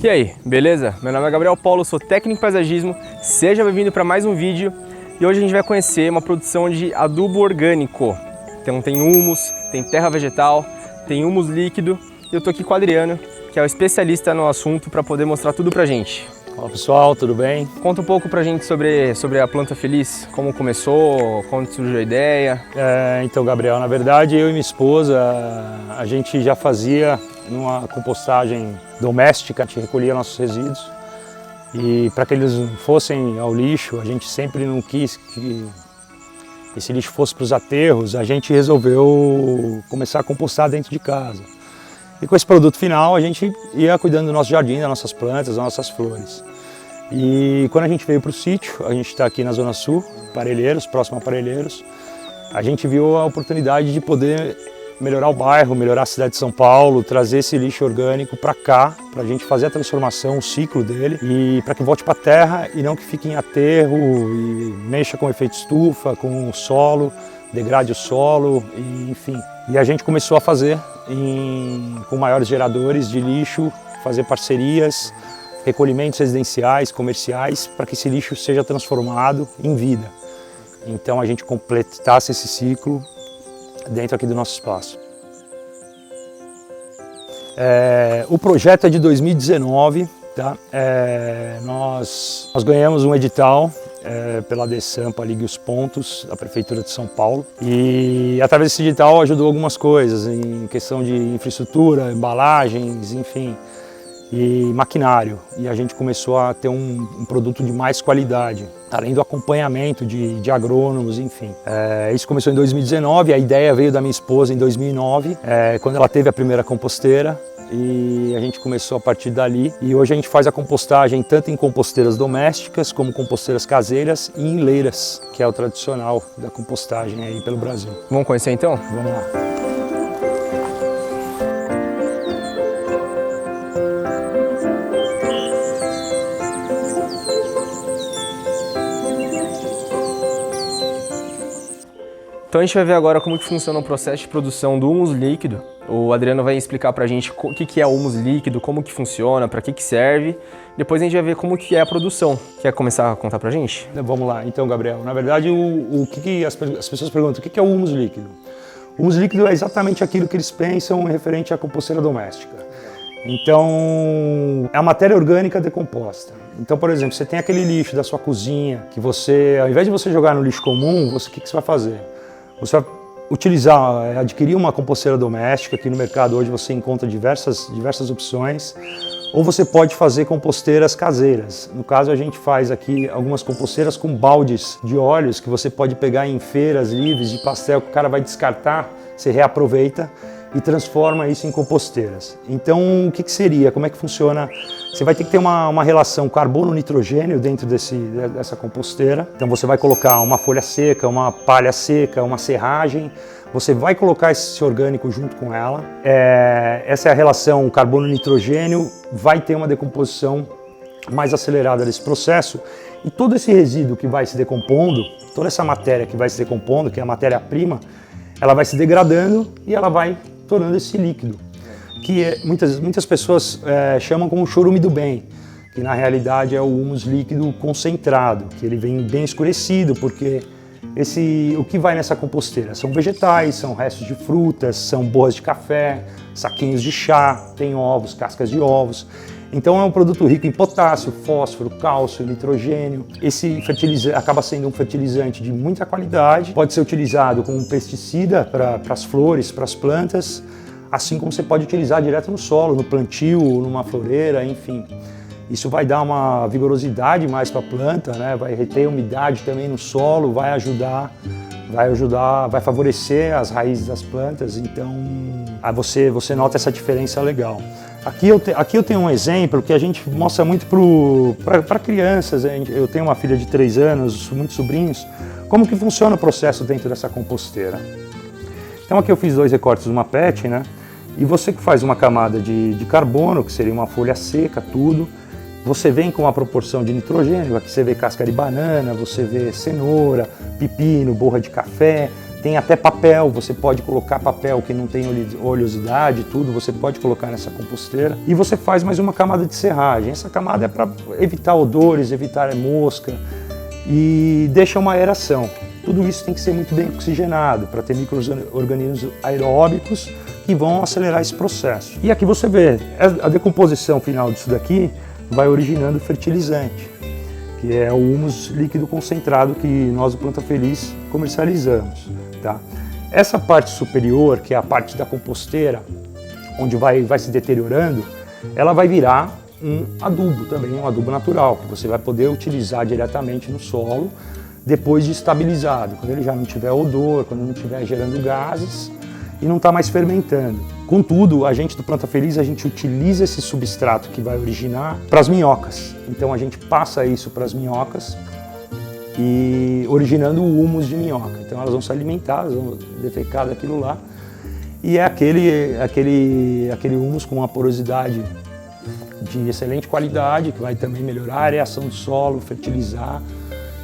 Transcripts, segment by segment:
E aí, beleza? Meu nome é Gabriel Paulo, sou técnico em paisagismo, seja bem-vindo para mais um vídeo e hoje a gente vai conhecer uma produção de adubo orgânico. Então tem humus, tem terra vegetal, tem humus líquido e eu tô aqui com o Adriano, que é o especialista no assunto para poder mostrar tudo pra gente. Olá pessoal, tudo bem? Conta um pouco pra gente sobre a Planta Feliz, como começou, quando surgiu a ideia. Então Gabriel, na verdade eu e minha esposa, a gente já fazia uma compostagem doméstica, a gente recolhia nossos resíduos e para que eles não fossem ao lixo, a gente sempre não quis que esse lixo fosse para os aterros, a gente resolveu começar a compostar dentro de casa. E com esse produto final a gente ia cuidando do nosso jardim, das nossas plantas, das nossas flores. E quando a gente veio para o sítio, a gente está aqui na Zona Sul, Parelheiros, próximo a Parelheiros, a gente viu a oportunidade de poder melhorar o bairro, melhorar a cidade de São Paulo, trazer esse lixo orgânico para cá, para a gente fazer a transformação, o ciclo dele, e para que volte para a terra e não que fique em aterro e mexa com efeito estufa, com o solo, degrade o solo, e, enfim. E a gente começou a fazer com maiores geradores de lixo, fazer parcerias, recolhimentos residenciais, comerciais, para que esse lixo seja transformado em vida. Então a gente completasse esse ciclo dentro aqui do nosso espaço. O projeto é de 2019, tá? Nós ganhamos um edital pela DESAMPA Ligue os Pontos, da Prefeitura de São Paulo. E através desse edital ajudou algumas coisas, em questão de infraestrutura, embalagens, enfim, e maquinário. E a gente começou a ter um produto de mais qualidade, além do acompanhamento de agrônomos, enfim. Isso começou em 2019, a ideia veio da minha esposa em 2009, quando ela teve a primeira composteira. E a gente começou a partir dali e hoje a gente faz a compostagem tanto em composteiras domésticas como composteiras caseiras e em leiras, que é o tradicional da compostagem aí pelo Brasil. Vamos conhecer então? Vamos lá. Então a gente vai ver agora como que funciona o processo de produção do humus líquido. O Adriano vai explicar pra gente o que é o humus líquido, como que funciona, para que serve. Depois a gente vai ver como que é a produção. Quer começar a contar pra gente? Vamos lá, então Gabriel. Na verdade, as pessoas perguntam, o que é o humus líquido? O humus líquido é exatamente aquilo que eles pensam referente à composteira doméstica. Então, é a matéria orgânica decomposta. Então, por exemplo, você tem aquele lixo da sua cozinha, que você, ao invés de você jogar no lixo comum, o que você vai fazer? Você vai adquirir uma composteira doméstica, que no mercado hoje você encontra diversas opções, ou você pode fazer composteiras caseiras. No caso, a gente faz aqui algumas composteiras com baldes de óleos que você pode pegar em feiras livres de pastel que o cara vai descartar, você reaproveita e transforma isso em composteiras. Então, o que seria? Como é que funciona? Você vai ter que ter uma relação carbono-nitrogênio dentro dessa composteira. Então, você vai colocar uma folha seca, uma palha seca, uma serragem. Você vai colocar esse orgânico junto com ela. Essa é a relação carbono-nitrogênio. Vai ter uma decomposição mais acelerada desse processo. E todo esse resíduo que vai se decompondo, toda essa matéria que vai se decompondo, que é a matéria-prima, ela vai se degradando e ela vai tornando esse líquido, que muitas pessoas chamam como chorume do bem, que na realidade é o humus líquido concentrado, que ele vem bem escurecido, porque o que vai nessa composteira são vegetais, são restos de frutas, são borras de café, saquinhos de chá, tem ovos, cascas de ovos. Então é um produto rico em potássio, fósforo, cálcio, nitrogênio. Esse fertilizante acaba sendo um fertilizante de muita qualidade, pode ser utilizado como um pesticida para as flores, para as plantas, assim como você pode utilizar direto no solo, no plantio, numa floreira, enfim. Isso vai dar uma vigorosidade mais para a planta, né? Vai reter umidade também no solo, vai favorecer as raízes das plantas, então você nota essa diferença legal. Aqui eu tenho um exemplo que a gente mostra muito para crianças. Eu tenho uma filha de 3 anos, muitos sobrinhos, como que funciona o processo dentro dessa composteira. Então aqui eu fiz 2 recortes de uma PET, né? E você que faz uma camada de carbono, que seria uma folha seca, tudo, você vem com uma proporção de nitrogênio, aqui você vê casca de banana, você vê cenoura, pepino, borra de café, Tem até papel, você pode colocar papel que não tem oleosidade, tudo, você pode colocar nessa composteira. E você faz mais uma camada de serragem. Essa camada é para evitar odores, evitar mosca e deixa uma aeração. Tudo isso tem que ser muito bem oxigenado para ter micro-organismos aeróbicos que vão acelerar esse processo. E aqui você vê, a decomposição final disso daqui vai originando fertilizante, que é o humus líquido concentrado que nós do Planta Feliz comercializamos. Tá? Essa parte superior, que é a parte da composteira, onde vai se deteriorando, ela vai virar um adubo também, um adubo natural, que você vai poder utilizar diretamente no solo, depois de estabilizado, quando ele já não tiver odor, quando não estiver gerando gases e não está mais fermentando. Contudo, a gente do Planta Feliz, a gente utiliza esse substrato que vai originar para as minhocas. Então a gente passa isso para as minhocas e originando o humus de minhoca. Então elas vão se alimentar, elas vão defecar daquilo lá. E é aquele humus com uma porosidade de excelente qualidade, que vai também melhorar a areação do solo, fertilizar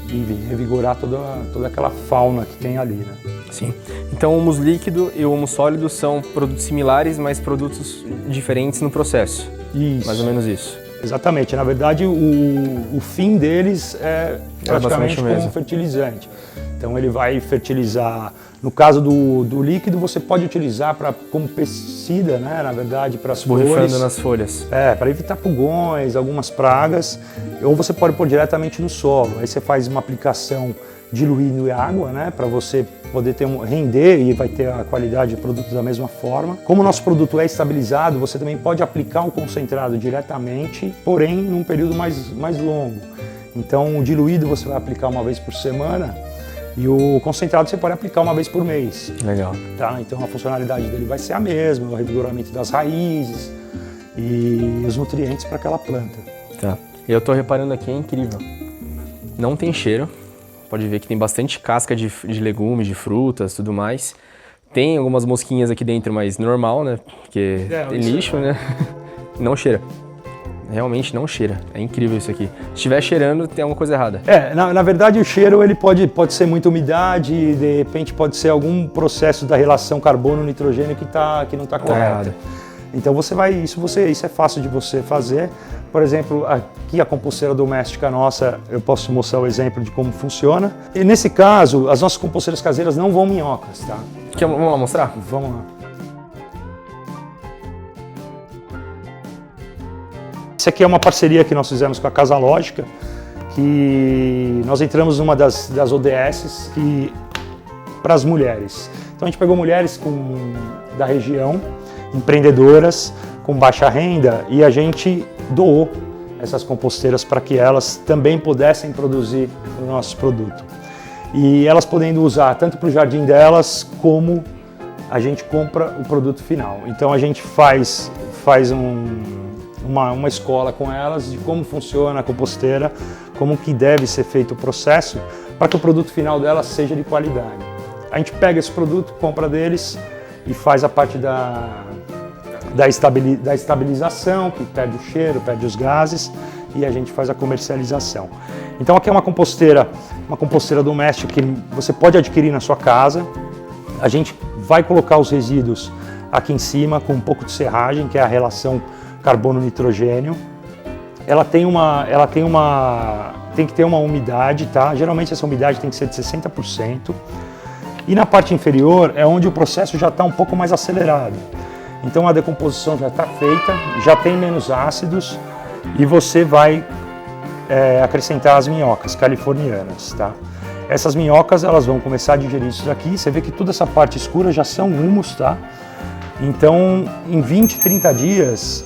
e revigorar toda aquela fauna que tem ali, né? Sim. Então o humus líquido e o humus sólido são produtos similares, mas produtos diferentes no processo. Isso. Mais ou menos isso. Exatamente. Na verdade, o fim deles é praticamente como um fertilizante. Então ele vai fertilizar. No caso do líquido, você pode utilizar como pesticida, né? Na verdade, para as flores. Borrifando nas folhas. Para evitar pulgões, algumas pragas. Ou você pode pôr diretamente no solo. Aí você faz uma aplicação diluindo em água, né? Para você poder render e vai ter a qualidade do produto da mesma forma. Como o nosso produto é estabilizado, você também pode aplicar um concentrado diretamente, porém num período mais longo. Então o diluído você vai aplicar uma vez por semana e o concentrado você pode aplicar uma vez por mês. Legal. Tá? Então a funcionalidade dele vai ser a mesma, o revigoramento das raízes e os nutrientes para aquela planta. Tá. E eu tô reparando aqui, é incrível. Não tem cheiro. Pode ver que tem bastante casca de legumes, de frutas, tudo mais. Tem algumas mosquinhas aqui dentro, mas normal, né? Porque tem lixo, né? Não cheira. Realmente não cheira. É incrível isso aqui. Se estiver cheirando, tem alguma coisa errada. Na verdade o cheiro ele pode ser muita umidade, de repente pode ser algum processo da relação carbono-nitrogênio que não está correto. Então isso é fácil de você fazer. Por exemplo, aqui a composteira doméstica nossa, eu posso mostrar o exemplo de como funciona. E nesse caso, as nossas composteiras caseiras não vão minhocas, tá? Vamos lá mostrar? Vamos lá. Isso aqui é uma parceria que nós fizemos com a Casa Lógica, que nós entramos numa das ODSs para as mulheres. Então a gente pegou mulheres da região, empreendedoras, com baixa renda, e a gente doou essas composteiras para que elas também pudessem produzir o nosso produto. E elas podendo usar tanto para o jardim delas, como a gente compra o produto final. Então a gente faz uma escola com elas de como funciona a composteira, como que deve ser feito o processo, para que o produto final delas seja de qualidade. A gente pega esse produto, compra deles e faz a parte da estabilização, que perde o cheiro, perde os gases, e a gente faz a comercialização. Então aqui é uma composteira doméstica que você pode adquirir na sua casa. A gente vai colocar os resíduos aqui em cima com um pouco de serragem, que é a relação carbono-nitrogênio. Ela tem que ter uma umidade, tá? Geralmente essa umidade tem que ser de 60%. E na parte inferior é onde o processo já está um pouco mais acelerado. Então a decomposição já está feita, já tem menos ácidos e você vai acrescentar as minhocas californianas, tá? Essas minhocas elas vão começar a digerir isso daqui, você vê que toda essa parte escura já são humus, tá? Então em 20, 30 dias,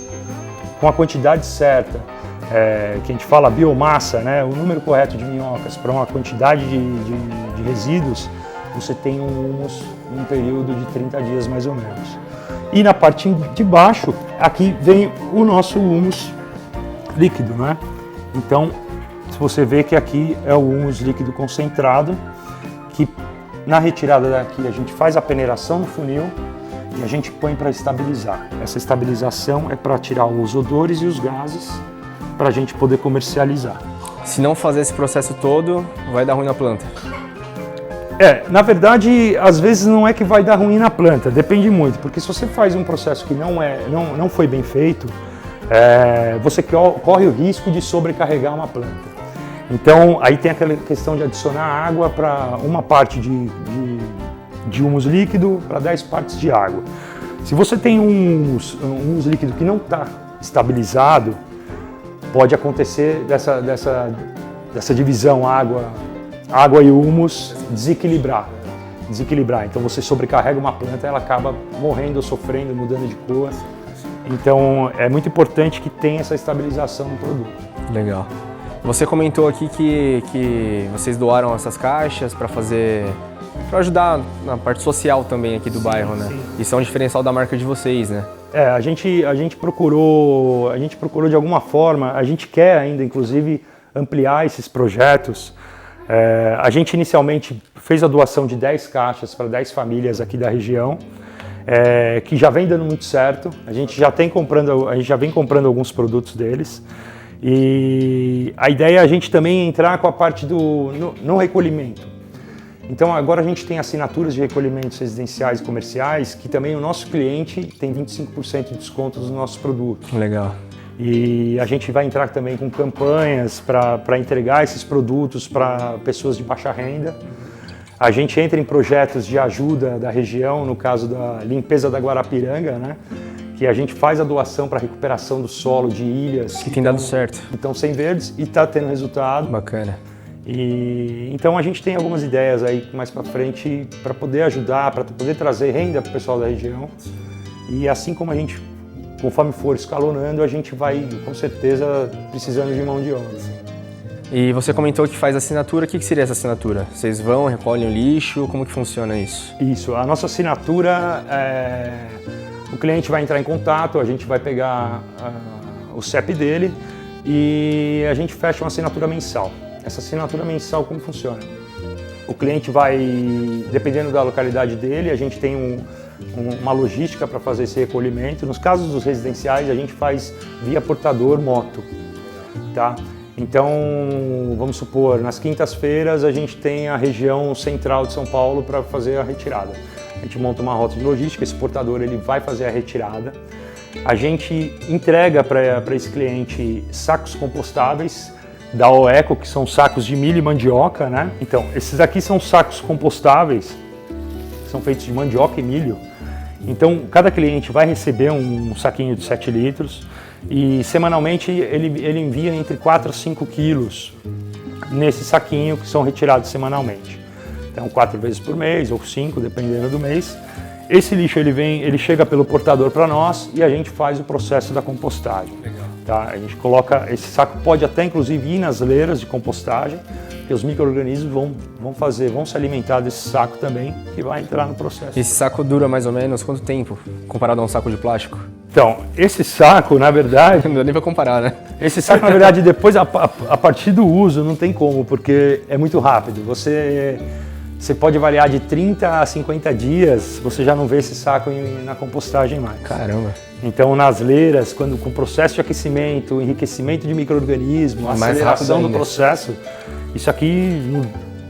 com a quantidade certa, que a gente fala biomassa, né? O número correto de minhocas para uma quantidade de resíduos, você tem um humus em um período de 30 dias mais ou menos. E na parte de baixo, aqui vem o nosso humus líquido, né? Então, se você vê que aqui é o humus líquido concentrado, que na retirada daqui a gente faz a peneiração no funil e a gente põe para estabilizar. Essa estabilização é para tirar os odores e os gases para a gente poder comercializar. Se não fazer esse processo todo, vai dar ruim na planta. Na verdade, às vezes não é que vai dar ruim na planta, depende muito, porque se você faz um processo que não foi bem feito, você corre o risco de sobrecarregar uma planta. Então, aí tem aquela questão de adicionar água para uma parte de humus líquido para 10 partes de água. Se você tem um humus líquido que não está estabilizado, pode acontecer dessa divisão água e humus desequilibrar. Então você sobrecarrega uma planta, ela acaba morrendo, sofrendo, mudando de cor. Então é muito importante que tenha essa estabilização no produto. Legal. Você comentou aqui que vocês doaram essas caixas para ajudar na parte social também aqui do bairro, né? Sim. Isso é um diferencial da marca de vocês, né? A gente procurou de alguma forma, a gente quer ainda inclusive ampliar esses projetos. A gente inicialmente fez a doação de 10 caixas para 10 famílias aqui da região, que já vem dando muito certo. A gente já vem comprando alguns produtos deles. E a ideia é a gente também entrar com a parte no recolhimento. Então agora a gente tem assinaturas de recolhimentos residenciais e comerciais que também o nosso cliente tem 25% de desconto nos nossos produtos. Legal. E a gente vai entrar também com campanhas para entregar esses produtos para pessoas de baixa renda. A gente entra em projetos de ajuda da região, no caso da limpeza da Guarapiranga, né? Que a gente faz a doação para recuperação do solo de ilhas. Que tem dado certo. Então sem verdes e está tendo resultado. Bacana. E então a gente tem algumas ideias aí mais para frente para poder ajudar, para poder trazer renda para o pessoal da região. E assim como a gente, conforme for escalonando, a gente vai com certeza precisando de mão de obra. E você comentou que faz assinatura. O que seria essa assinatura? Vocês vão, recolhem o lixo? Como que funciona isso? Isso, a nossa assinatura o cliente vai entrar em contato, a gente vai pegar o CEP dele e a gente fecha uma assinatura mensal. Essa assinatura mensal, como funciona? O cliente vai, dependendo da localidade dele, a gente tem uma logística para fazer esse recolhimento. Nos casos dos residenciais, a gente faz via portador moto, tá? Então, vamos supor, nas quintas-feiras a gente tem a região central de São Paulo para fazer a retirada. A gente monta uma rota de logística, esse portador ele vai fazer a retirada. A gente entrega para esse cliente sacos compostáveis da OECO, que são sacos de milho e mandioca, né? Então, esses aqui são sacos compostáveis, são feitos de mandioca e milho. Então, cada cliente vai receber um saquinho de 7 litros e semanalmente ele envia entre 4 a 5 quilos nesse saquinho que são retirados semanalmente. Então, 4 vezes por mês ou 5, dependendo do mês. Esse lixo ele chega pelo portador para nós e a gente faz o processo da compostagem. Legal. Tá? A gente coloca, esse saco pode até inclusive ir nas leiras de compostagem, porque os micro-organismos vão se alimentar desse saco também e vai entrar no processo. Esse saco dura mais ou menos quanto tempo, comparado a um saco de plástico? Então, esse saco, na verdade... Não dá nem para comparar, né? Esse saco, na verdade, depois, a partir do uso, não tem como, porque é muito rápido. Você pode variar de 30 a 50 dias, você já não vê esse saco na compostagem mais. Caramba! Então, nas leiras, com o processo de aquecimento, enriquecimento de micro-organismo, aceleração do processo, isso aqui no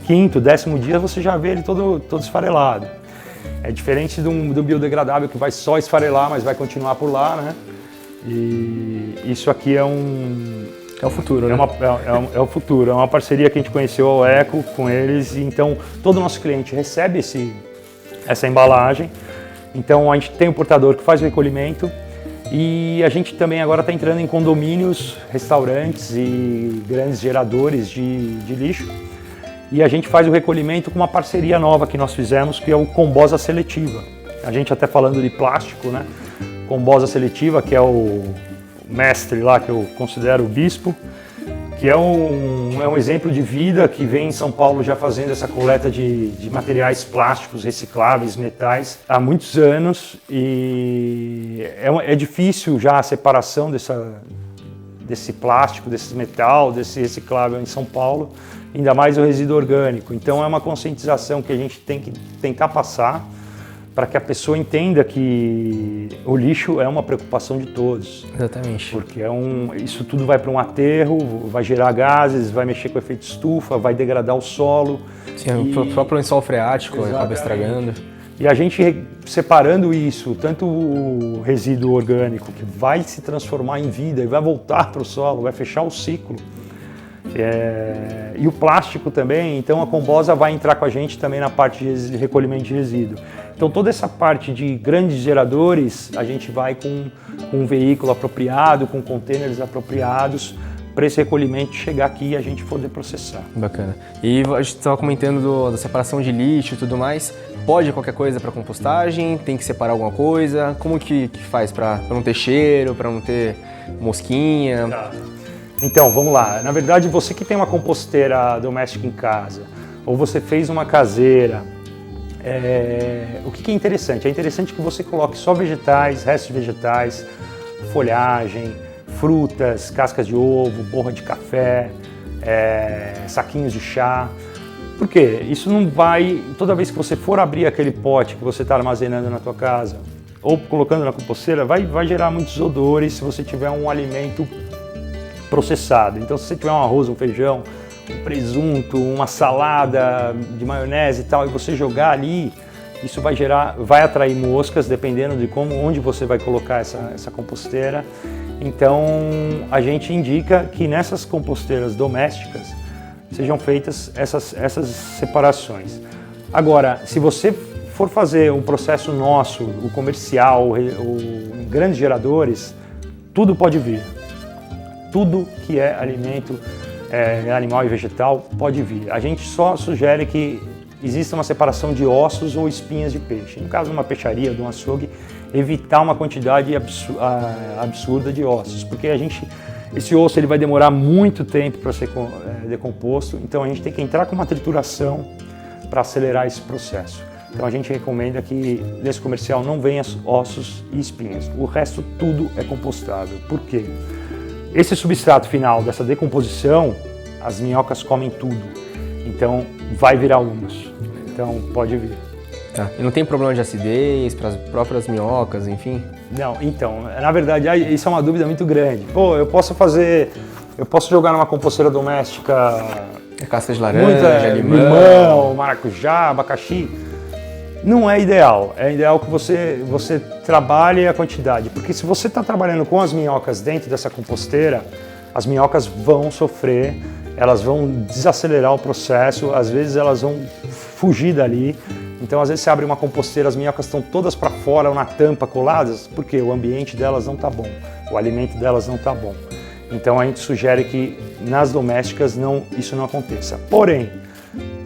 5º, 10º dia você já vê ele todo esfarelado. É diferente do biodegradável que vai só esfarelar, mas vai continuar por lá, né? E isso aqui é o futuro, né? É o futuro, é uma parceria que a gente conheceu ao Eco com eles, e então todo o nosso cliente recebe essa embalagem. Então a gente tem o portador que faz o recolhimento e a gente também agora está entrando em condomínios, restaurantes e grandes geradores de lixo. E a gente faz o recolhimento com uma parceria nova que nós fizemos, que é o Combosa Seletiva. A gente até falando de plástico, né? Combosa Seletiva, que é o mestre lá, que eu considero o bispo, que é um exemplo de vida que vem em São Paulo já fazendo essa coleta de materiais plásticos, recicláveis, metais, há muitos anos, e é difícil já a separação desse plástico, desse metal, desse reciclável em São Paulo, ainda mais o resíduo orgânico. Então é uma conscientização que a gente tem que tentar passar para que a pessoa entenda que o lixo é uma preocupação de todos. Exatamente. Porque isso tudo vai para um aterro, vai gerar gases, vai mexer com o efeito estufa, vai degradar o solo. Sim, o próprio lençol freático Exatamente. acaba estragando. E a gente separando isso, tanto o resíduo orgânico que vai se transformar em vida e vai voltar para o solo, vai fechar o ciclo, e o plástico também, então a Combosa vai entrar com a gente também na parte de recolhimento de resíduo. Então toda essa parte de grandes geradores, a gente vai com um veículo apropriado, com containers apropriados, para esse recolhimento chegar aqui e a gente poder processar. Bacana. E a gente estava comentando da separação de lixo e tudo mais. Pode qualquer coisa para compostagem? Tem que separar alguma coisa? Como que faz para não ter cheiro, para não ter mosquinha? Tá. Então, vamos lá. Na verdade, você que tem uma composteira doméstica em casa, ou você fez uma caseira, o que é interessante? É interessante que você coloque só vegetais, restos de vegetais, folhagem, frutas, cascas de ovo, borra de café, saquinhos de chá. Por quê? Isso não vai, toda vez que você for abrir aquele pote que você está armazenando na tua casa, ou colocando na composteira, vai gerar muitos odores se você tiver um alimento processado. Então, se você tiver um arroz, um feijão, um presunto, uma salada de maionese e tal, e você jogar ali, isso vai atrair moscas, dependendo de onde você vai colocar essa composteira. Então, a gente indica que nessas composteiras domésticas sejam feitas essas separações. Agora, se você for fazer um processo nosso, o comercial, o grandes geradores, tudo pode vir. Tudo que é alimento animal e vegetal pode vir. A gente só sugere que exista uma separação de ossos ou espinhas de peixe. No caso de uma peixaria, de um açougue, evitar uma quantidade absurda de ossos, porque esse osso ele vai demorar muito tempo para ser decomposto, então a gente tem que entrar com uma trituração para acelerar esse processo. Então a gente recomenda que nesse comercial não venha ossos e espinhas. O resto tudo é compostável. Por quê? Esse substrato final dessa decomposição, as minhocas comem tudo. Então vai virar humus. Então pode vir. Tá. E não tem problema de acidez para as próprias minhocas, enfim? Não, então, na verdade, isso é uma dúvida muito grande. Pô, eu posso jogar numa composteira doméstica Casca de laranja, limão, maracujá, abacaxi. Não é ideal. É ideal que você trabalhe a quantidade. Porque se você está trabalhando com as minhocas dentro dessa composteira, as minhocas vão sofrer, elas vão desacelerar o processo, às vezes elas vão fugir dali. Então, às vezes você abre uma composteira, as minhocas estão todas para fora ou na tampa coladas, porque o ambiente delas não está bom, o alimento delas não está bom. Então, a gente sugere que nas domésticas isso não aconteça. Porém,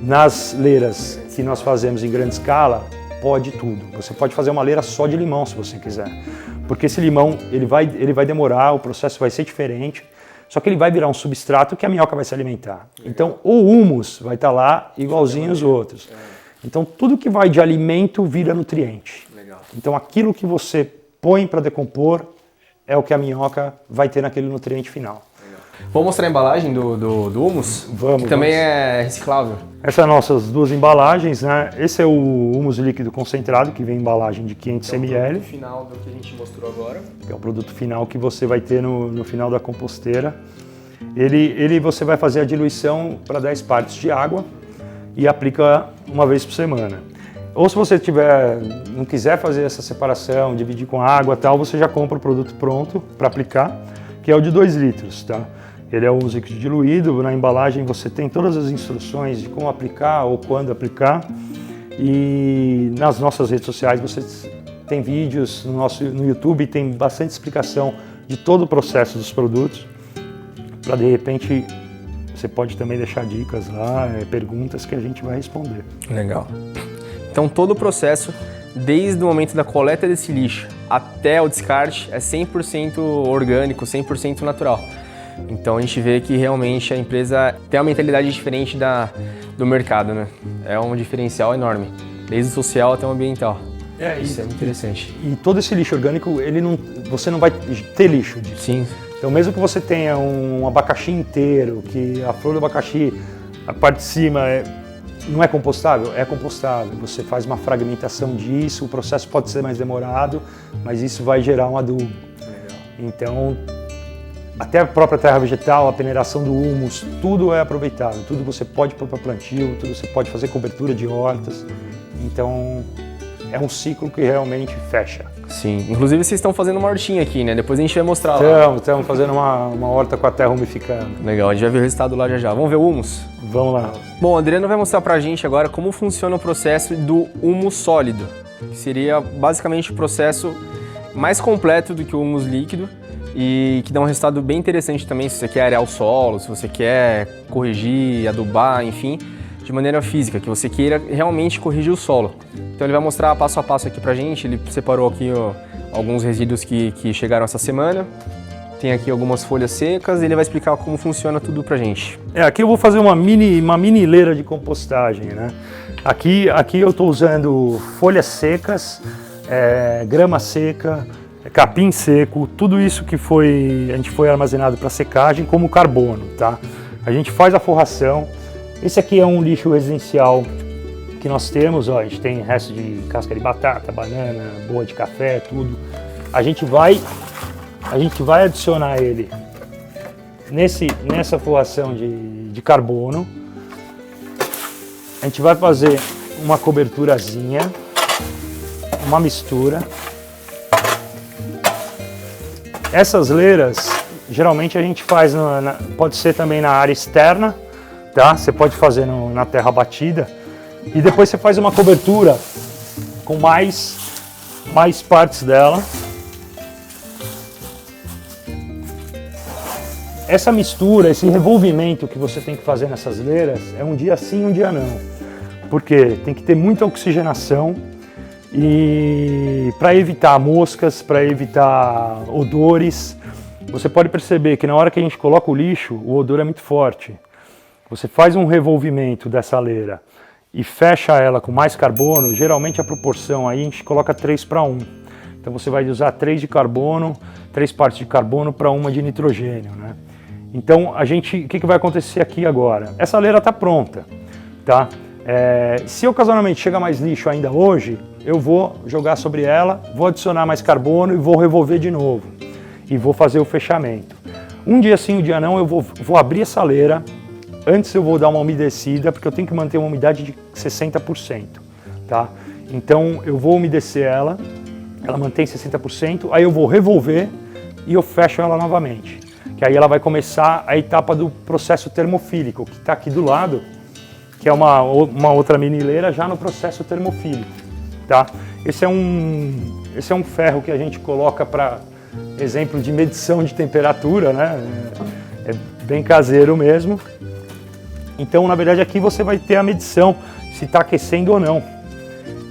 nas leiras que nós fazemos em grande escala, pode tudo. Você pode fazer uma leira só de limão, se você quiser. Porque esse limão, ele vai demorar, o processo vai ser diferente, só que ele vai virar um substrato que a minhoca vai se alimentar. Então, o humus vai estar lá igualzinho os outros. Então, tudo que vai de alimento vira nutriente. Legal. Então, aquilo que você põe para decompor é o que a minhoca vai ter naquele nutriente final. Legal. Vou mostrar a embalagem do humus, que também é reciclável. Essas são nossas duas embalagens, né? Esse é o humus líquido concentrado, que vem em embalagem de 500 ml. É o produto final do que a gente mostrou agora. É o produto final que você vai ter no final da composteira. Você vai fazer a diluição para 10 partes de água e aplica uma vez por semana. Ou se você não quiser fazer essa separação, dividir com água e tal, você já compra o produto pronto para aplicar, que é o de 2 litros, tá? Ele é o humus líquido diluído, na embalagem você tem todas as instruções de como aplicar ou quando aplicar. E nas nossas redes sociais você tem vídeos, no YouTube tem bastante explicação de todo o processo dos produtos, para de repente você pode também deixar dicas lá, perguntas que a gente vai responder. Legal. Então todo o processo, desde o momento da coleta desse lixo até o descarte, é 100% orgânico, 100% natural. Então a gente vê que realmente a empresa tem uma mentalidade diferente do mercado, né? É um diferencial enorme, desde o social até o ambiental. Isso é muito interessante. E todo esse lixo orgânico, você não vai ter lixo disso. Sim. Então mesmo que você tenha um abacaxi inteiro, que a flor do abacaxi, a parte de cima não é compostável? É compostável. Você faz uma fragmentação disso, o processo pode ser mais demorado, mas isso vai gerar um adubo. Legal. Então, até a própria terra vegetal, a peneiração do humus, tudo é aproveitado. Tudo você pode pôr para plantio, tudo você pode fazer cobertura de hortas. Então, é um ciclo que realmente fecha. Sim, inclusive vocês estão fazendo uma hortinha aqui, né? Depois a gente vai mostrar lá. Estamos fazendo uma horta com a terra umificando. Legal, a gente vai ver o resultado lá já já. Vamos ver o humus? Vamos lá. Bom, o Adriano vai mostrar pra gente agora como funciona o processo do humus sólido, que seria basicamente o processo mais completo do que o humus líquido e que dá um resultado bem interessante também se você quer arear o solo, se você quer corrigir, adubar, enfim, de maneira física, que você queira realmente corrigir o solo. Então ele vai mostrar passo a passo aqui pra gente, ele separou aqui alguns resíduos que chegaram essa semana, tem aqui algumas folhas secas e ele vai explicar como funciona tudo pra gente. Aqui eu vou fazer uma mini leira de compostagem, né? Aqui eu estou usando folhas secas, grama seca, capim seco, tudo isso que a gente foi armazenado para secagem como carbono, tá? A gente faz a forração. Esse aqui é um lixo residencial que nós temos, ó, a gente tem resto de casca de batata, banana, boa de café, tudo. A gente vai adicionar ele nessa forração de carbono. A gente vai fazer uma coberturazinha, uma mistura. Essas leiras, geralmente a gente faz, pode ser também na área externa, tá? Você pode fazer na terra batida e depois você faz uma cobertura com mais partes dela. Essa mistura, esse revolvimento que você tem que fazer nessas leiras é um dia sim, um dia não. Porque tem que ter muita oxigenação e para evitar moscas, para evitar odores. Você pode perceber que na hora que a gente coloca o lixo, o odor é muito forte. Você faz um revolvimento dessa leira e fecha ela com mais carbono, geralmente a proporção aí a gente coloca 3:1. Então você vai usar 3 de carbono, 3 partes de carbono para 1 de nitrogênio, né? Então o que vai acontecer aqui agora? Essa leira está pronta, tá? Se ocasionalmente chega mais lixo ainda hoje, eu vou jogar sobre ela, vou adicionar mais carbono e vou revolver de novo. E vou fazer o fechamento. Um dia sim, um dia não, eu vou abrir essa leira. Antes eu vou dar uma umedecida, porque eu tenho que manter uma umidade de 60%, tá? Então eu vou umedecer ela mantém 60%, aí eu vou revolver e eu fecho ela novamente. Que aí ela vai começar a etapa do processo termofílico, que está aqui do lado, que é uma outra minileira já no processo termofílico, tá? Esse é um ferro que a gente coloca para exemplo de medição de temperatura, né? É bem caseiro mesmo. Então, na verdade, aqui você vai ter a medição se está aquecendo ou não.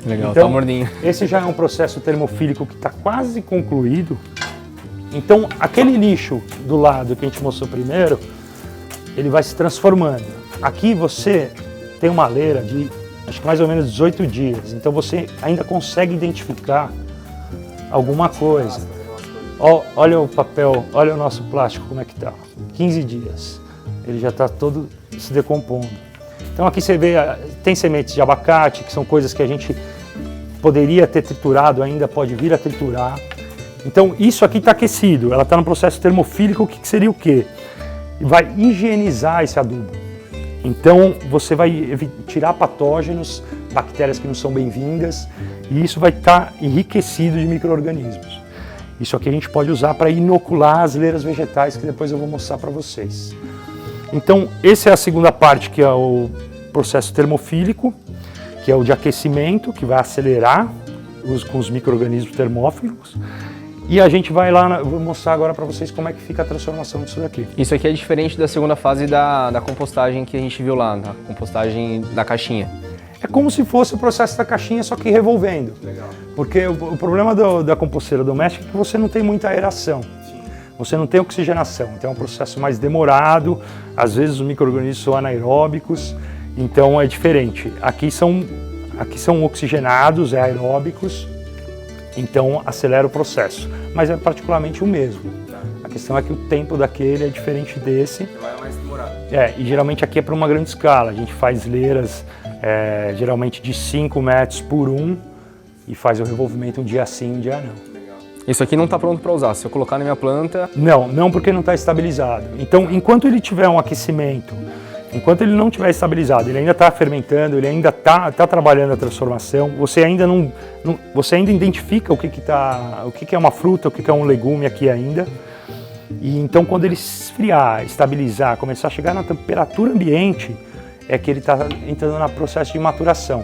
Legal, então, tá mordinho. Esse já é um processo termofílico que está quase concluído. Então, aquele lixo do lado que a gente mostrou primeiro, ele vai se transformando. Aqui você tem uma leira de, acho que mais ou menos 18 dias. Então, você ainda consegue identificar alguma coisa. Olha o papel, olha o nosso plástico como é que está. 15 dias. Ele já está todo se decompondo. Então aqui você vê, tem sementes de abacate, que são coisas que a gente poderia ter triturado, ainda pode vir a triturar. Então isso aqui está aquecido, ela está no processo termofílico, que seria o quê? Vai higienizar esse adubo. Então você vai tirar patógenos, bactérias que não são bem-vindas, e isso vai estar enriquecido de micro-organismos. Isso aqui a gente pode usar para inocular as leiras vegetais, que depois eu vou mostrar para vocês. Então, essa é a segunda parte, que é o processo termofílico, que é o de aquecimento, que vai acelerar com os micro-organismos termófilos. E a gente vai lá, vou mostrar agora para vocês como é que fica a transformação disso daqui. Isso aqui é diferente da segunda fase da compostagem que a gente viu lá, da compostagem da caixinha. É como se fosse o processo da caixinha, só que revolvendo. Legal. Porque o problema da composteira doméstica é que você não tem muita aeração. Você não tem oxigenação, então é um processo mais demorado, às vezes os micro-organismos são anaeróbicos, então é diferente. Aqui são oxigenados, aeróbicos, então acelera o processo, mas é particularmente o mesmo. A questão é que o tempo daquele é diferente desse. É mais demorado. E geralmente aqui é para uma grande escala, a gente faz leiras geralmente de 5 metros por 1, e faz o revolvimento um dia sim, um dia não. Isso aqui não está pronto para usar. Se eu colocar na minha planta... Não porque não está estabilizado. Então, enquanto ele tiver um aquecimento, enquanto ele não estiver estabilizado, ele ainda está fermentando, ele ainda está trabalhando a transformação, você ainda você ainda identifica o que é uma fruta, o que é um legume aqui ainda. E então, quando ele esfriar, estabilizar, começar a chegar na temperatura ambiente, é que ele está entrando no processo de maturação.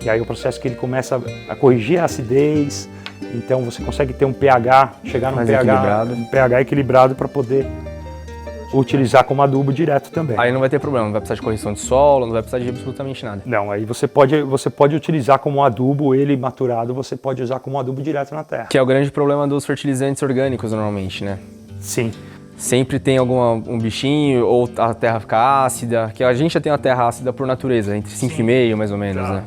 E aí o processo que ele começa a corrigir a acidez. Então você consegue ter um pH, chegar num pH equilibrado para poder utilizar como adubo direto também. Aí não vai ter problema, não vai precisar de correção de solo, não vai precisar de absolutamente nada. Não, aí você pode utilizar como adubo, ele maturado, você pode usar como adubo direto na terra. Que é o grande problema dos fertilizantes orgânicos normalmente, né? Sim. Sempre tem um bichinho, ou a terra fica ácida, que a gente já tem uma terra ácida por natureza, entre 5,5 mais ou menos, né?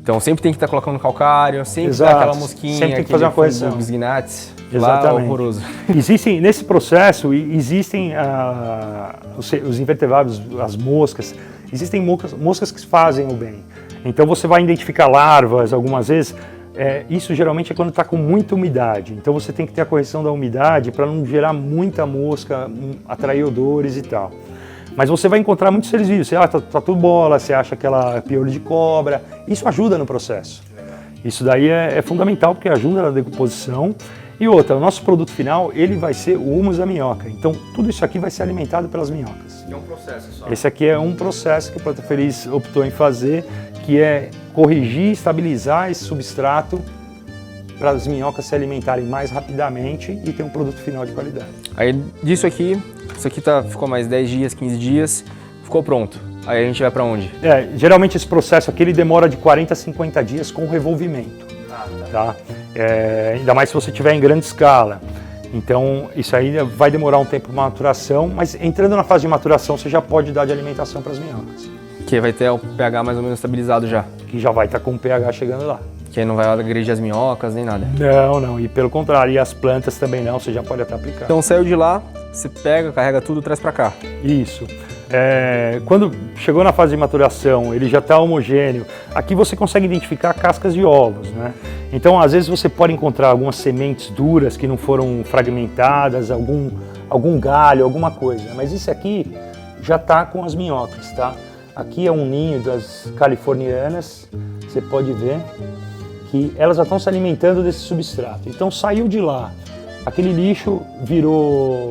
Então sempre tem que estar colocando calcário, sempre dá aquela mosquinha, sempre tem que fazer uma correção. Bisgnates, exatamente. Lá, horroroso. Nesse processo, existem os invertebrados, as moscas, existem moscas que fazem o bem. Então você vai identificar larvas algumas vezes, isso geralmente é quando está com muita umidade. Então você tem que ter a correção da umidade para não gerar muita mosca, atrair odores e tal. Mas você vai encontrar muitos seres vivos, você acha tatu bola, você acha aquela piolho de cobra, isso ajuda no processo. Isso daí é fundamental porque ajuda na decomposição. E outra, o nosso produto final, ele vai ser o humus da minhoca. Então tudo isso aqui vai ser alimentado pelas minhocas. É um processo só. Esse aqui é um processo que o Planta Feliz optou em fazer, que é corrigir, estabilizar esse substrato para as minhocas se alimentarem mais rapidamente e ter um produto final de qualidade. Aí disso aqui, isso aqui ficou mais 10 dias, 15 dias, ficou pronto. Aí a gente vai para onde? Geralmente esse processo aqui ele demora de 40 a 50 dias com revolvimento. Tá? Ainda mais se você estiver em grande escala. Então isso aí vai demorar um tempo para maturação, mas entrando na fase de maturação você já pode dar de alimentação para as minhocas. Que vai ter o pH mais ou menos estabilizado já. Que já vai estar com o pH chegando lá. Que aí não vai agredir as minhocas nem nada. Não, e pelo contrário, e as plantas também não, você já pode até aplicar. Então saiu de lá, você pega, carrega tudo, traz para cá. Isso. Quando chegou na fase de maturação, ele já está homogêneo, aqui você consegue identificar cascas de ovos, né? Então às vezes você pode encontrar algumas sementes duras que não foram fragmentadas, algum galho, alguma coisa, mas isso aqui já está com as minhocas, tá? Aqui é um ninho das californianas, você pode ver que elas já estão se alimentando desse substrato. Então saiu de lá, aquele lixo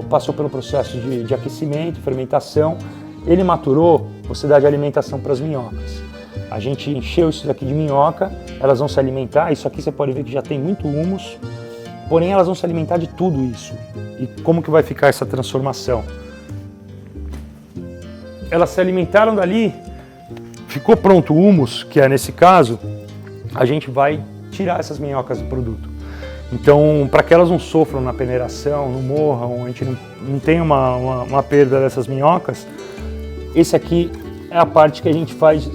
passou pelo processo de aquecimento, fermentação, ele maturou, você dá de alimentação para as minhocas. A gente encheu isso daqui de minhoca, elas vão se alimentar, isso aqui você pode ver que já tem muito humus, porém elas vão se alimentar de tudo isso. E como que vai ficar essa transformação? Elas se alimentaram dali, ficou pronto o humus, que é nesse caso, a gente vai tirar essas minhocas do produto. Então, para que elas não sofram na peneiração, não morram, a gente não tenha uma perda dessas minhocas, esse aqui é a parte que a gente faz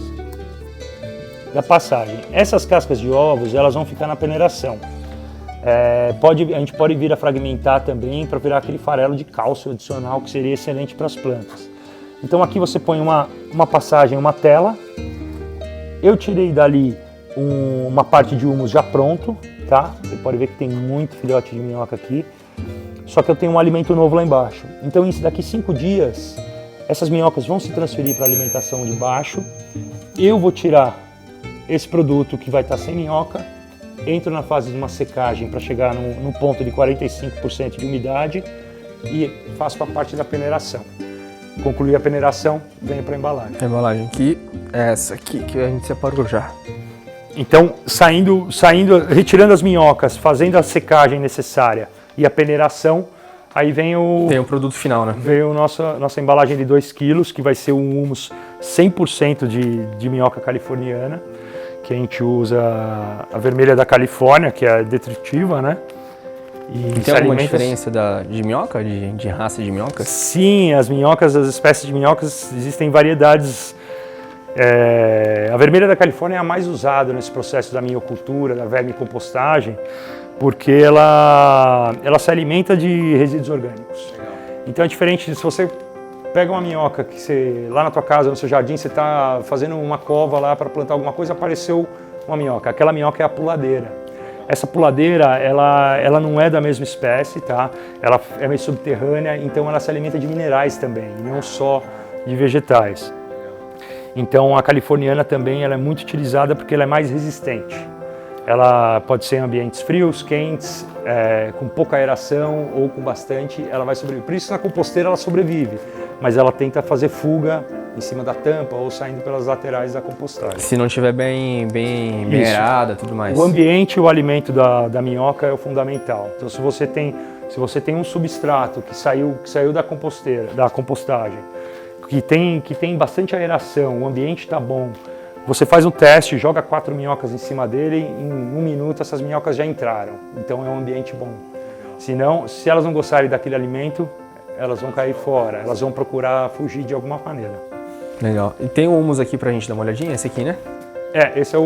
da passagem. Essas cascas de ovos, elas vão ficar na peneiração. A gente pode vir a fragmentar também para virar aquele farelo de cálcio adicional que seria excelente para as plantas. Então aqui você põe uma passagem, uma tela. Eu tirei dali uma parte de humus já pronto, tá? Você pode ver que tem muito filhote de minhoca aqui. Só que eu tenho um alimento novo lá embaixo. Então daqui 5 dias, essas minhocas vão se transferir para a alimentação de baixo. Eu vou tirar esse produto que vai estar sem minhoca, entro na fase de uma secagem para chegar no ponto de 45% de umidade e faço a parte da peneiração. Concluir a peneiração, venho para a embalagem. A embalagem aqui é essa aqui que a gente separou já. Então, retirando as minhocas, fazendo a secagem necessária e a peneiração, aí vem o produto final, né? Veio nossa embalagem de 2 kg, que vai ser um humus 100% de minhoca californiana, que a gente usa a vermelha da Califórnia, que é detritiva, né? E tem alguma diferença de minhoca, de raça de minhoca? Sim, as espécies de minhocas, existem variedades. A vermelha da Califórnia é a mais usada nesse processo da minhocultura, da vermicompostagem, porque ela se alimenta de resíduos orgânicos. Legal. Então é diferente se você pega uma minhoca que você, lá na tua casa, no seu jardim, você está fazendo uma cova lá para plantar alguma coisa, apareceu uma minhoca. Aquela minhoca é a puladeira. Essa puladeira, ela não é da mesma espécie, tá? Ela é meio subterrânea, então ela se alimenta de minerais também, não só de vegetais. Então a californiana também ela é muito utilizada porque ela é mais resistente. Ela pode ser em ambientes frios, quentes, com pouca aeração ou com bastante, ela vai sobreviver. Por isso na composteira ela sobrevive, mas ela tenta fazer fuga em cima da tampa ou saindo pelas laterais da compostagem. Se não estiver bem aerada e tudo mais. O ambiente e o alimento da minhoca é o fundamental. Então se você tem um substrato que saiu da composteira, da compostagem, que tem bastante aeração, o ambiente está bom, você faz um teste, joga 4 minhocas em cima dele, em 1 minuto essas minhocas já entraram. Então é um ambiente bom. Se elas não gostarem daquele alimento, elas vão cair fora, elas vão procurar fugir de alguma maneira. Legal. E tem o humus aqui pra gente dar uma olhadinha, esse aqui, né? Esse é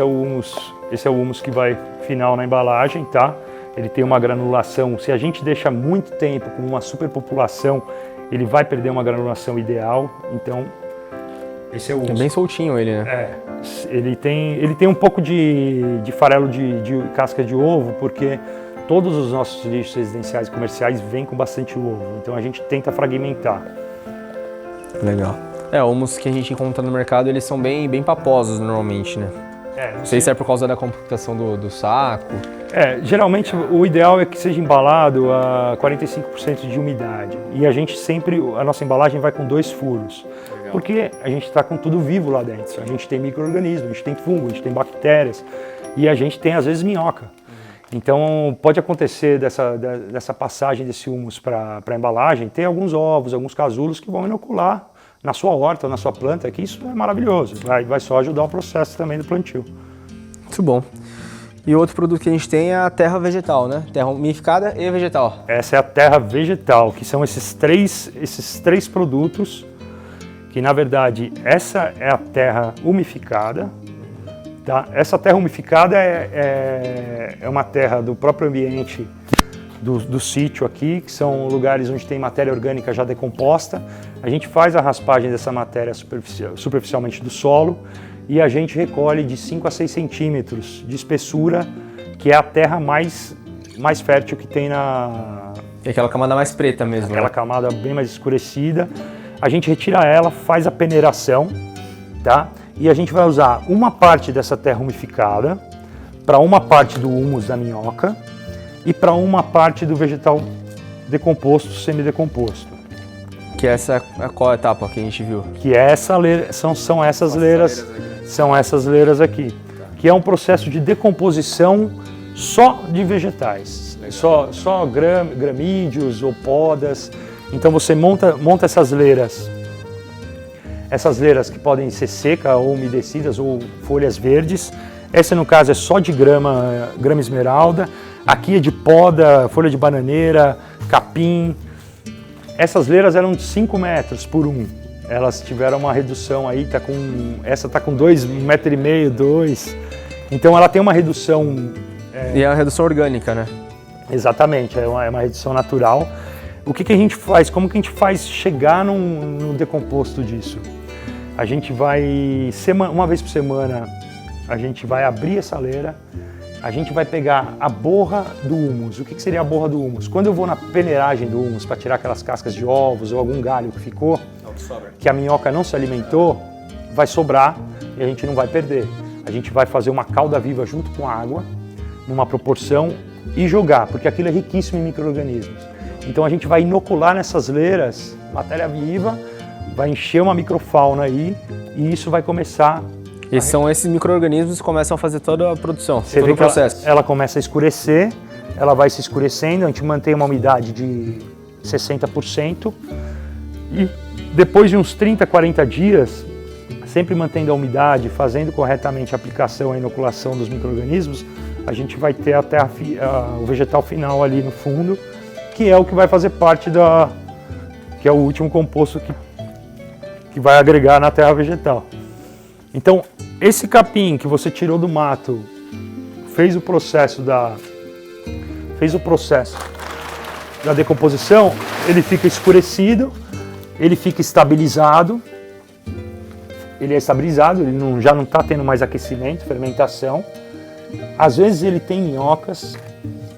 o humus que vai final na embalagem, tá? Ele tem uma granulação, se a gente deixa muito tempo com uma superpopulação, ele vai perder uma granulação ideal, então esse é o humus. É bem soltinho ele, né? Ele tem um pouco de farelo de casca de ovo, porque todos os nossos lixos residenciais e comerciais vêm com bastante ovo, então a gente tenta fragmentar. Legal. O humus que a gente encontra no mercado, eles são bem paposos normalmente, né? Não sei se é por causa da compactação do saco. Geralmente o ideal é que seja embalado a 45% de umidade. E a nossa embalagem vai com 2 furos. Legal. Porque a gente está com tudo vivo lá dentro. A gente tem micro-organismos, a gente tem fungo, a gente tem bactérias. E a gente tem, às vezes, minhoca. Então pode acontecer dessa passagem desse humus para a embalagem, ter alguns ovos, alguns casulos que vão inocular na sua horta, na sua planta, que isso é maravilhoso, vai só ajudar o processo também do plantio. Muito bom. E outro produto que a gente tem é a terra vegetal, né? Terra umidificada e vegetal. Essa é a terra vegetal, que são esses três produtos, que na verdade essa é a terra umificada. Tá? Essa terra umificada é uma terra do próprio ambiente do sítio aqui, que são lugares onde tem matéria orgânica já decomposta. A gente faz a raspagem dessa matéria superficialmente do solo e a gente recolhe de 5 a 6 centímetros de espessura, que é a terra mais fértil que tem É aquela camada mais preta mesmo. Aquela camada bem mais escurecida. A gente retira ela, faz a peneiração, tá? E a gente vai usar uma parte dessa terra umificada para uma parte do humus da minhoca e para uma parte do vegetal decomposto, semidecomposto. Que é qual etapa que a gente viu? Que é são essas leiras aqui, que é um processo de decomposição só de vegetais, só gramídeos ou podas. Então você monta essas leiras que podem ser secas ou umedecidas ou folhas verdes. Essa no caso é só de grama esmeralda. Aqui é de poda, folha de bananeira, capim. Essas leiras eram de 5 metros por 1. Elas tiveram uma redução aí, essa está com 2,5 metros, 2. Então ela tem uma redução... E é uma redução orgânica, né? Exatamente, é uma redução natural. O que a gente faz? Como que a gente faz chegar no decomposto disso? A gente vai, uma vez por semana, a gente vai abrir essa leira, a gente vai pegar a borra do humus. O que seria a borra do humus? Quando eu vou na peneiragem do humus para tirar aquelas cascas de ovos ou algum galho que ficou, que a minhoca não se alimentou, vai sobrar e a gente não vai perder. A gente vai fazer uma calda viva junto com a água, numa proporção, e jogar, porque aquilo é riquíssimo em micro-organismos. Então a gente vai inocular nessas leiras matéria viva, vai encher uma microfauna aí e isso vai começar... E são esses micro-organismos que começam a fazer toda a produção, Você todo vê o processo. Ela começa a escurecer, ela vai se escurecendo, a gente mantém uma umidade de 60% e depois de uns 30, 40 dias, sempre mantendo a umidade, fazendo corretamente a aplicação, a inoculação dos micro-organismos, a gente vai ter o vegetal final ali no fundo, que é o que vai fazer parte que é o último composto que vai agregar na terra vegetal. Então, esse capim que você tirou do mato, fez o processo da decomposição, ele fica escurecido, ele fica estabilizado, ele é estabilizado, ele já não está tendo mais aquecimento, fermentação. Às vezes ele tem minhocas.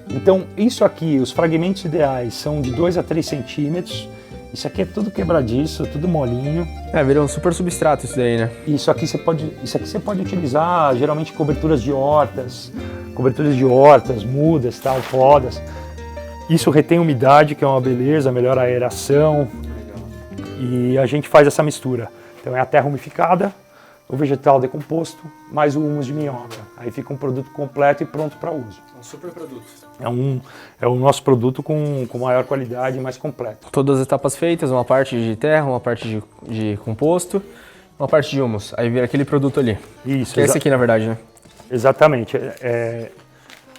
Então isso aqui, os fragmentos ideais são de 2 a 3 centímetros. Isso aqui é tudo quebradiço, tudo molinho. Vira um super substrato isso daí, né? Isso aqui você pode utilizar geralmente coberturas de hortas, mudas, tal, podas. Isso retém umidade, que é uma beleza, melhora a aeração. E a gente faz essa mistura. Então é a terra umificada, o vegetal decomposto, mais o humus de minhoca. Aí fica um produto completo e pronto para uso. Um super produto. É o nosso produto com maior qualidade e mais completo. Todas as etapas feitas, uma parte de terra, uma parte de composto, uma parte de humus. Aí vira aquele produto ali. Isso. Que é esse aqui, na verdade, né? Exatamente.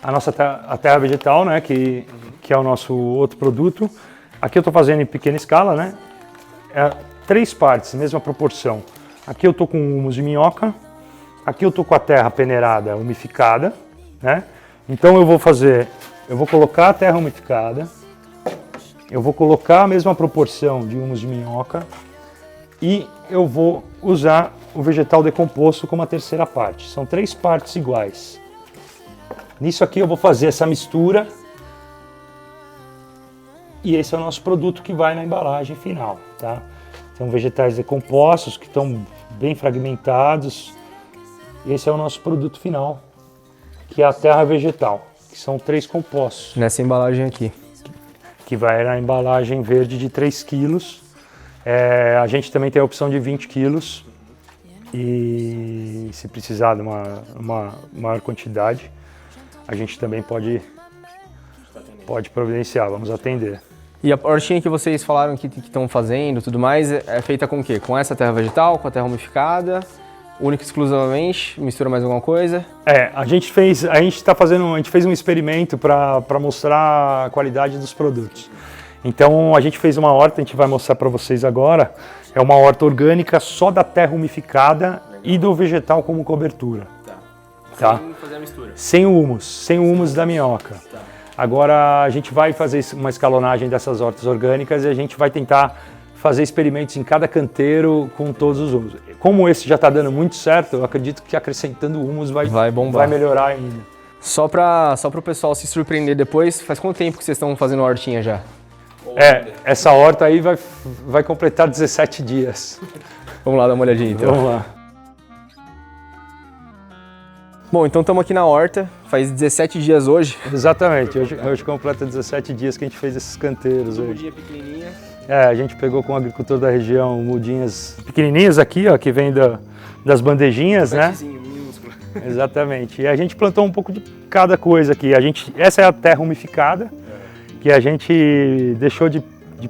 A terra vegetal, né, que é o nosso outro produto. Aqui eu estou fazendo em pequena escala, né? 3 partes, mesma proporção. Aqui eu estou com humus de minhoca. Aqui eu estou com a terra peneirada, umificada, né? Então eu vou colocar a terra umificada, eu vou colocar a mesma proporção de humus de minhoca e eu vou usar o vegetal decomposto como a terceira parte. São 3 partes iguais. Nisso aqui eu vou fazer essa mistura e esse é o nosso produto que vai na embalagem final, tá? São vegetais decompostos que estão bem fragmentados. Esse é o nosso produto final, que é a terra vegetal, que são 3 compostos. Nessa embalagem aqui. Que vai na embalagem verde de 3 quilos. A gente também tem a opção de 20 quilos. E se precisar de uma maior quantidade, a gente também pode providenciar, vamos atender. E a hortinha que vocês falaram que estão fazendo e tudo mais, é feita com o quê? Com essa terra vegetal, com a terra umificada? Única e exclusivamente? Mistura mais alguma coisa? A gente fez um experimento para mostrar a qualidade dos produtos. Então a gente fez uma horta, a gente vai mostrar para vocês agora. É uma horta orgânica só da terra umificada e do vegetal como cobertura. Tá? Sem fazer a mistura? Sem o humus da minhoca. Tá. Agora a gente vai fazer uma escalonagem dessas hortas orgânicas e a gente vai tentar fazer experimentos em cada canteiro com todos os humus. Como esse já está dando muito certo, eu acredito que acrescentando humus vai bombar. Vai melhorar ainda. Só para o pessoal se surpreender depois, faz quanto tempo que vocês estão fazendo a hortinha já? Essa horta aí vai completar 17 dias. Vamos lá dar uma olhadinha então. Vamos lá. Bom, então estamos aqui na horta, faz 17 dias hoje. Exatamente, hoje completa 17 dias que a gente fez esses canteiros aí. Mudinha pequenininha. A gente pegou com o agricultor da região mudinhas pequenininhas aqui, ó, que vem das bandejinhas, né? Minúsculo. Exatamente, e a gente plantou um pouco de cada coisa aqui. Essa é a terra umificada, que a gente deixou de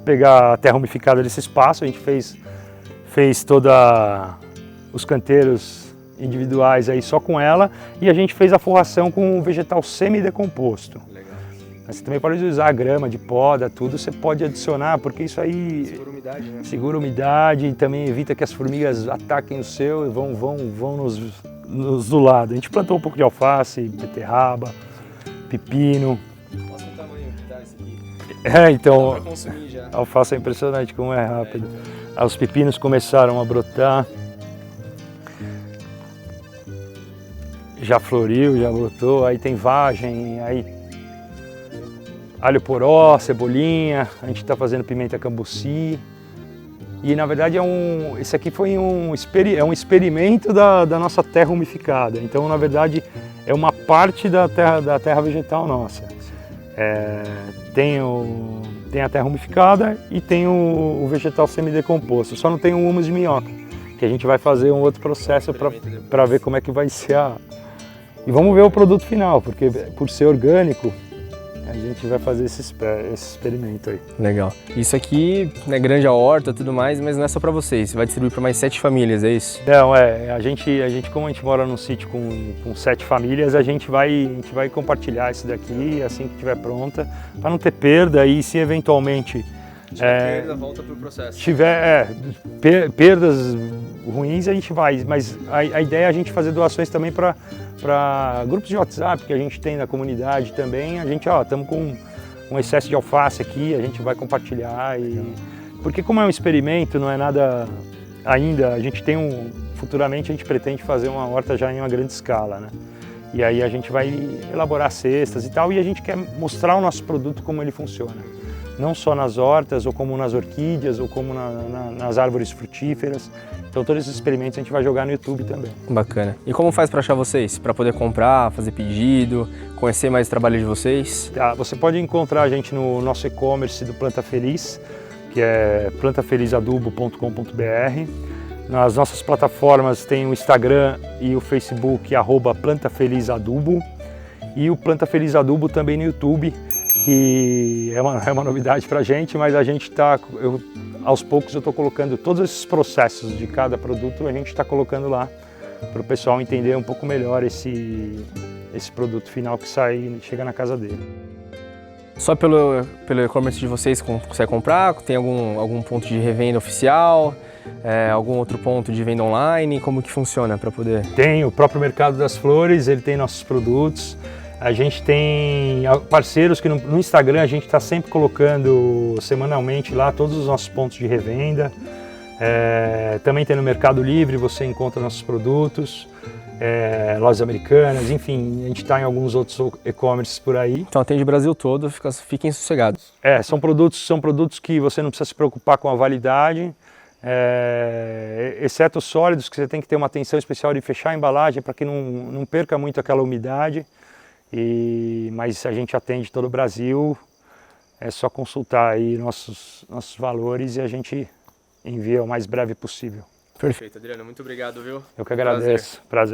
pegar a terra umificada desse espaço, a gente fez toda os canteiros individuais aí só com ela e a gente fez a forração com o vegetal semi-decomposto. Legal. Mas você também pode usar grama de poda, tudo você pode adicionar, porque isso aí segura umidade, né? Segura umidade e também evita que as formigas ataquem o seu e vão nos do lado. A gente plantou um pouco de alface, beterraba, pepino. Mostra o tamanho que tá esse aqui. Então, dá pra consumir já. A alface é impressionante como é rápido. Os pepinos começaram a brotar. Já floriu, já brotou, aí tem vagem, aí alho poró, cebolinha, a gente está fazendo pimenta cambuci. E na verdade esse aqui foi um experimento da nossa terra umificada. Então na verdade é uma parte da terra vegetal nossa. Tem a terra umificada e tem o vegetal semidecomposto. Só não tem o humus de minhoca, que a gente vai fazer um outro processo para ver como é que vai ser E vamos ver o produto final, porque por ser orgânico, a gente vai fazer esse experimento aí. Legal. Isso aqui é grande a horta e tudo mais, mas não é só para vocês, você vai distribuir para mais 7 famílias, é isso? Não, a gente como a gente mora num sítio com 7 famílias, a gente vai compartilhar isso daqui assim que estiver pronta, para não ter perda e se eventualmente perda, volta para o processo. Tiver perdas ruins, a gente vai, mas a ideia é a gente fazer doações também para grupos de WhatsApp que a gente tem na comunidade também. A gente estamos um excesso de alface aqui, a gente vai compartilhar. Porque como é um experimento, não é nada ainda, futuramente a gente pretende fazer uma horta já em uma grande escala, né? E aí a gente vai elaborar cestas e tal, e a gente quer mostrar o nosso produto como ele funciona. Não só nas hortas, ou como nas orquídeas, ou como nas árvores frutíferas. Então todos esses experimentos a gente vai jogar no YouTube também. Bacana. E como faz para achar vocês? Para poder comprar, fazer pedido, conhecer mais o trabalho de vocês? Tá, você pode encontrar a gente no nosso e-commerce do Planta Feliz, que é plantafelizadubo.com.br. Nas nossas plataformas tem o Instagram e o Facebook, @plantafelizadubo. E o Planta Feliz Adubo também no YouTube, que é uma novidade para a gente, mas a gente está... Aos poucos eu estou colocando todos esses processos de cada produto, a gente está colocando lá para o pessoal entender um pouco melhor esse produto final que chega na casa dele. Só pelo e-commerce de vocês consegue comprar? Tem algum ponto de revenda oficial? Algum outro ponto de venda online? Como que funciona para poder... Tem o próprio Mercado das Flores, ele tem nossos produtos. A gente tem parceiros que no Instagram a gente está sempre colocando semanalmente lá todos os nossos pontos de revenda. Também tem no Mercado Livre, você encontra nossos produtos, lojas americanas, enfim, a gente está em alguns outros e-commerces por aí. Então atende o Brasil todo, fiquem sossegados. São produtos que você não precisa se preocupar com a validade, exceto os sólidos, que você tem que ter uma atenção especial de fechar a embalagem para que não perca muito aquela umidade. Mas a gente atende todo o Brasil, é só consultar aí nossos valores e a gente envia o mais breve possível. Perfeito, Adriano, muito obrigado, viu? Eu que agradeço, prazer.